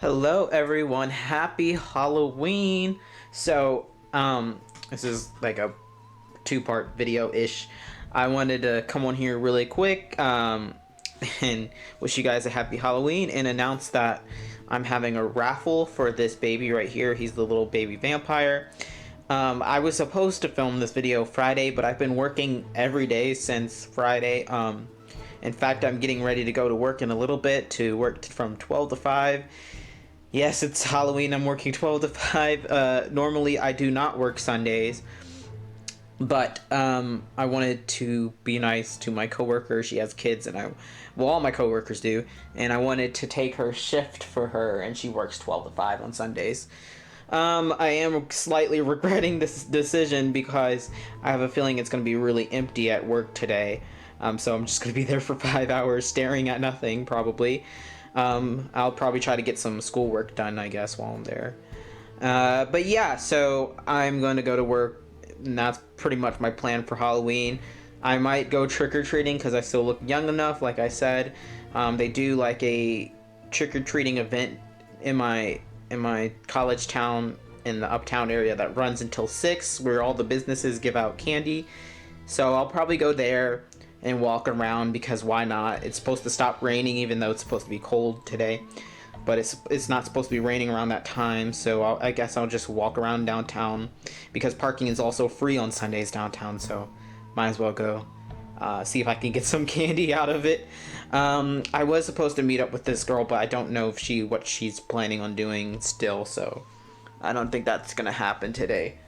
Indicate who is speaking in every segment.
Speaker 1: Hello everyone, happy Halloween. This is like a two-part video-ish. I wanted to come on here really quick and wish you guys a happy Halloween and announce that I'm having a raffle for this baby right here. He's the little baby vampire. I was supposed to film this video Friday, but I've been working every day since Friday. In fact, I'm getting ready to go to work in a little bit to work from 12 to 5. Yes, it's Halloween. I'm working 12 to 5. Normally, I do not work Sundays. But I wanted to be nice to my coworker. She has kids, and all my coworkers do. And I wanted to take her shift for her, and she works 12 to 5 on Sundays. I am slightly regretting this decision because I have a feeling it's going to be really empty at work today. So I'm just going to be there for 5 hours staring at nothing, probably. I'll probably try to get some schoolwork done, I guess, while I'm there. But yeah, so I'm going to go to work, and that's pretty much my plan for Halloween. I might go trick-or-treating because I still look young enough, like I said. They do like a trick-or-treating event in my college town in the uptown area that runs until 6, where all the businesses give out candy. So I'll probably go there and walk around because why not? It's supposed to stop raining, even though it's supposed to be cold today, but it's not supposed to be raining around that time. So I guess I'll just walk around downtown because parking is also free on Sundays downtown, so might as well go see if I can get some candy out of it. I was supposed to meet up with this girl, but I don't know if what she's planning on doing still, so I don't think that's gonna happen today,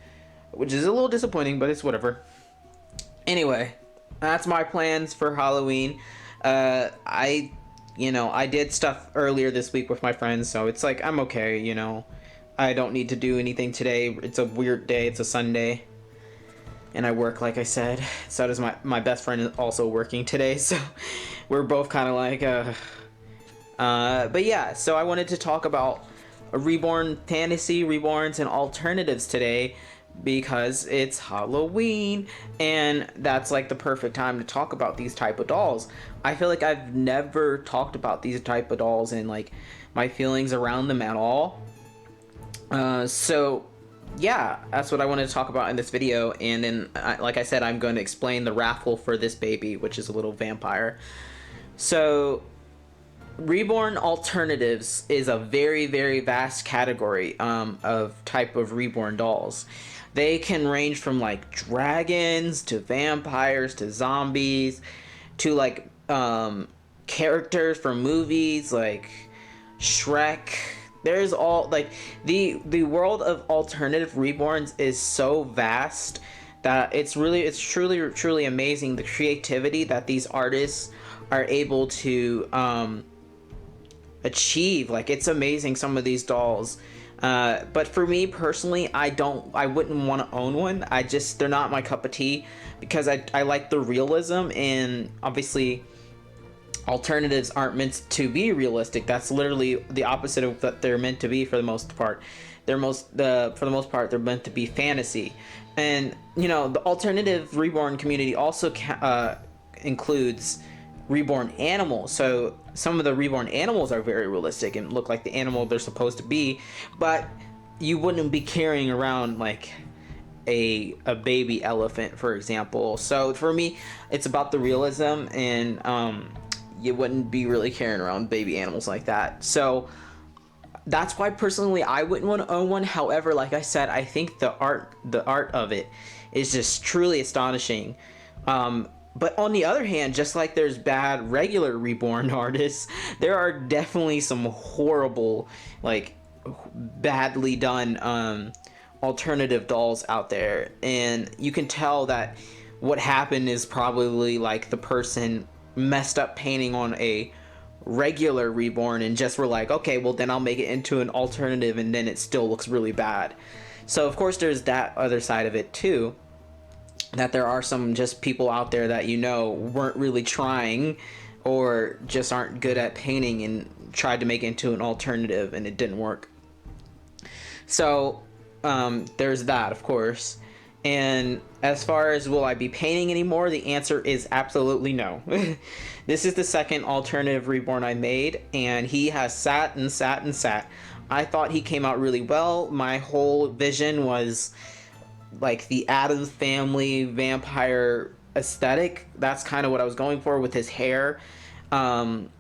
Speaker 1: which is a little disappointing, but it's whatever. Anyway, that's my plans for Halloween. I did stuff earlier this week with my friends, so it's like I'm okay, I don't need to do anything today. It's a weird day. It's a Sunday. And I work, like I said. So does my best friend is also working today, so we're both kind of like but yeah, so I wanted to talk about a Reborn fantasy, Reborns, and alternatives today because it's Halloween, and that's like the perfect time to talk about these type of dolls. I feel like I've never talked about these type of dolls and like my feelings around them at all. So yeah, that's what I wanted to talk about in this video. And then like I said, I'm going to explain the raffle for this baby, which is a little vampire. So Reborn alternatives is a very, very vast category of type of Reborn dolls. They can range from like dragons to vampires to zombies to like characters from movies like Shrek. There's all like the world of alternative Reborns is so vast that it's truly amazing the creativity that these artists are able to achieve. Like, it's amazing, some of these dolls. But for me personally, I wouldn't want to own one. They're not my cup of tea because I like the realism, and obviously alternatives aren't meant to be realistic. That's literally the opposite of what they're meant to be for the most part. For the most part, they're meant to be fantasy. And the alternative Reborn community also includes Reborn animals. So some of the Reborn animals are very realistic and look like the animal they're supposed to be, but you wouldn't be carrying around like a baby elephant, for example. So for me, it's about the realism, and you wouldn't be really carrying around baby animals like that. So that's why personally I wouldn't want to own one. However, like I said, I think the art of it is just truly astonishing. But on the other hand, just like there's bad regular Reborn artists, there are definitely some horrible, like badly done alternative dolls out there. And you can tell that what happened is probably like the person messed up painting on a regular Reborn and just were like, okay, well then I'll make it into an alternative, and then it still looks really bad. So of course there's that other side of it too, that there are some just people out there that weren't really trying or just aren't good at painting and tried to make it into an alternative and it didn't work. So there's that, of course. And as far as will I be painting anymore, the answer is absolutely no. This is the second alternative Reborn I made, and he has sat and sat and sat. I thought he came out really well. My whole vision was like the Addams Family vampire aesthetic. That's kind of what I was going for with his hair, and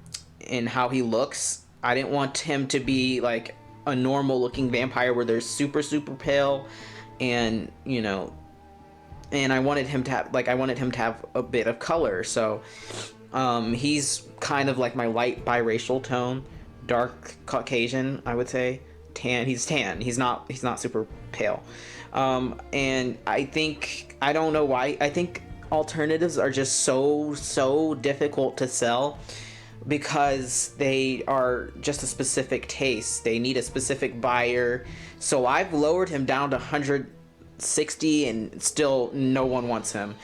Speaker 1: how he looks. I didn't want him to be like a normal looking vampire where they're super super pale, and and I wanted him to have a bit of color. So he's kind of like my light biracial tone, dark Caucasian, I would say. Tan. He's tan. He's not super pale. And I don't know why. I think alternatives are just so difficult to sell because they are just a specific taste. They need a specific buyer. So I've lowered him down to 160 and still no one wants him.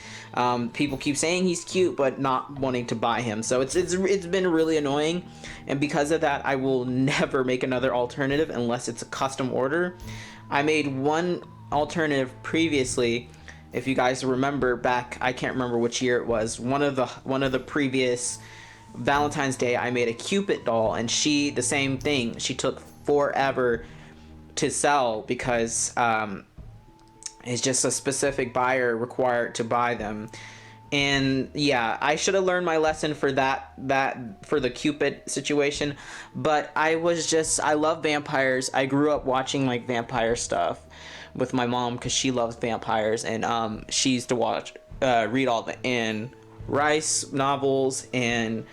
Speaker 1: People keep saying he's cute but not wanting to buy him. So it's been really annoying, and because of that I will never make another alternative unless it's a custom order. I made one alternative previously, if you guys remember back, I can't remember which year it was, one of the previous Valentine's Day, I made a Cupid doll, and the same thing, she took forever to sell because it's just a specific buyer required to buy them. And yeah, I should have learned my lesson for that for the Cupid situation. But I love vampires. I grew up watching like vampire stuff with my mom because she loves vampires, and she used to read all the Anne Rice novels, and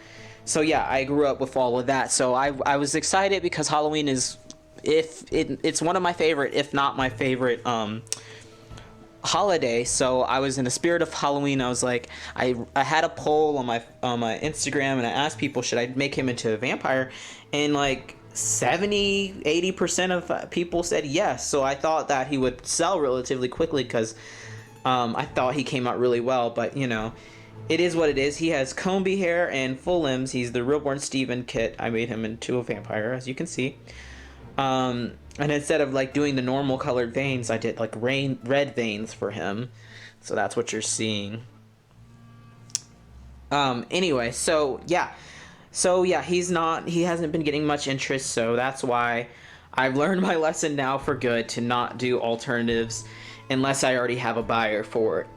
Speaker 1: so yeah, I grew up with all of that. So I was excited because Halloween is, it's one of my favorite, if not my favorite holiday. So I was in the spirit of Halloween. I was like, I had a poll on my Instagram, and I asked people, should I make him into a vampire, and like 70-80% of people said yes. So I thought that he would sell relatively quickly because I thought he came out really well. But it is what it is. He has comby hair and full limbs. He's the Reborn Steven kit. I made him into a vampire, as you can see. And instead of like doing the normal colored veins, I did like red veins for him. So that's what you're seeing. Anyway, so yeah, he hasn't been getting much interest. So that's why I've learned my lesson now for good to not do alternatives unless I already have a buyer for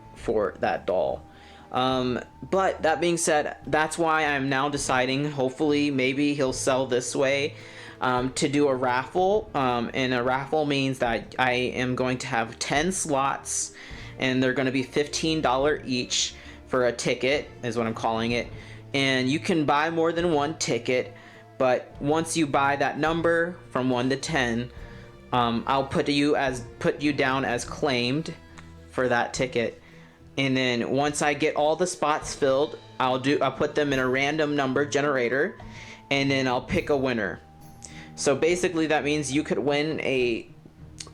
Speaker 1: that doll. But that being said, that's why I'm now deciding, hopefully maybe he'll sell this way, to do a raffle. And a raffle means that I am going to have 10 slots, and they're going to be $15 each for a ticket, is what I'm calling it. And you can buy more than one ticket, but once you buy that number from 1 to 10, I'll put you down as claimed for that ticket. And then once I get all the spots filled, I'll put them in a random number generator, and then I'll pick a winner. So basically that means you could win a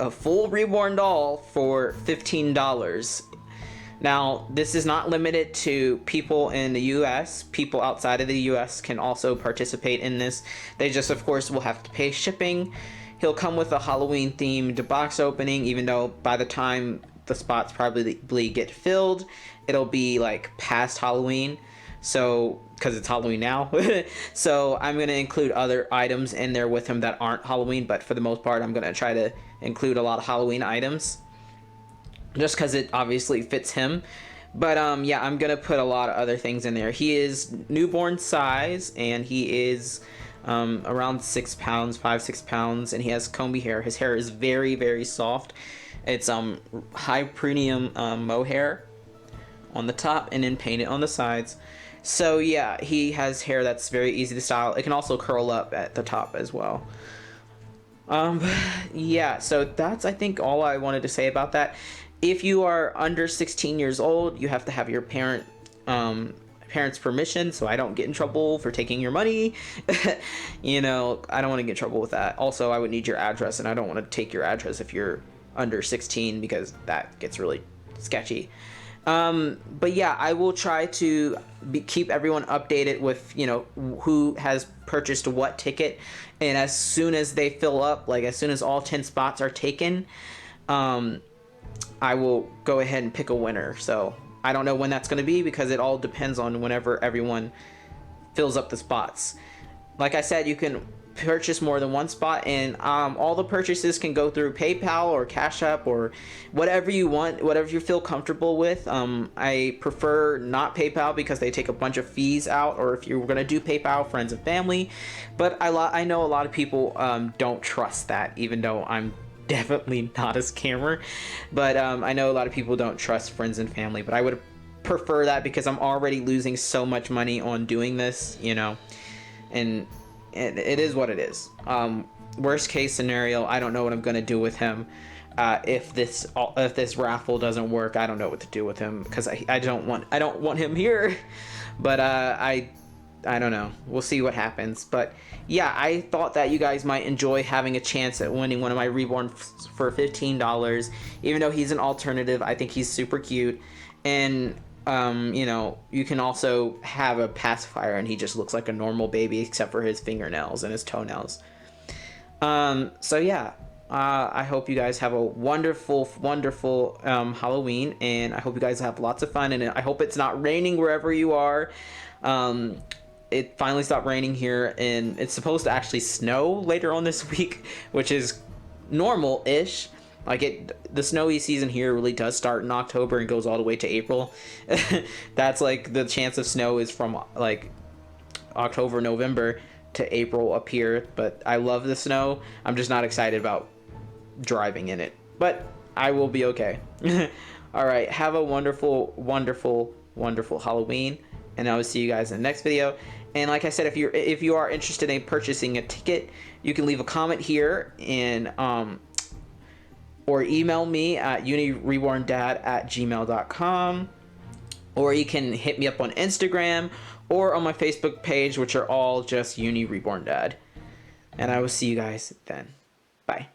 Speaker 1: full Reborn doll for $15. Now, this is not limited to people in the US. People outside of the US can also participate in this. They just, of course, will have to pay shipping. He'll come with a Halloween themed box opening, even though by the time the spots probably get filled, it'll be like past Halloween. So, because it's Halloween now. So I'm going to include other items in there with him that aren't Halloween, but for the most part, I'm going to try to include a lot of Halloween items, just because it obviously fits him. But yeah, I'm going to put a lot of other things in there. He is newborn size, and he is around 6 pounds, 5-6 pounds, and he has comby hair. His hair is very, very soft. It's high premium mohair on the top, and then painted on the sides. So yeah, he has hair that's very easy to style. It can also curl up at the top as well. Yeah, so that's, I think, all I wanted to say about that. If you are under 16 years old, you have to have your parents' permission, so I don't get in trouble for taking your money. I don't want to get in trouble with that. Also, I would need your address, and I don't want to take your address if you're under 16, because that gets really sketchy. But yeah, I will try to keep everyone updated with, who has purchased what ticket. And as soon as they fill up, like as soon as all 10 spots are taken, I will go ahead and pick a winner. So I don't know when that's going to be because it all depends on whenever everyone fills up the spots. Like I said, you can purchase more than one spot, and all the purchases can go through PayPal or Cash App or whatever you want, whatever you feel comfortable with. I prefer not PayPal because they take a bunch of fees out, or if you're gonna do PayPal, friends and family. But I know a lot of people don't trust that, even though I'm definitely not a scammer. But I know a lot of people don't trust friends and family, but I would prefer that because I'm already losing so much money on doing this, you know. And it is what it is. Worst case scenario, I don't know what I'm gonna do with him. If this raffle doesn't work, I don't know what to do with him because I don't want him here. But I don't know. We'll see what happens. But yeah, I thought that you guys might enjoy having a chance at winning one of my Reborn for $15. Even though he's an alternative, I think he's super cute. And you know, you can also have a pacifier and he just looks like a normal baby except for his fingernails and his toenails. So yeah, I hope you guys have a wonderful Halloween, and I hope you guys have lots of fun, and I hope it's not raining wherever you are. It finally stopped raining here, and it's supposed to actually snow later on this week, which is normal-ish. Like the snowy season here really does start in October and goes all the way to April. That's like the chance of snow is from like October, November to April up here. But I love the snow. I'm just not excited about driving in it. But I will be okay. All right. Have a wonderful Halloween. And I will see you guys in the next video. And like I said, if you are interested in purchasing a ticket, you can leave a comment here and or email me at unireborndad@gmail.com, or you can hit me up on Instagram or on my Facebook page, which are all just Uni Reborn Dad. And I will see you guys then. Bye.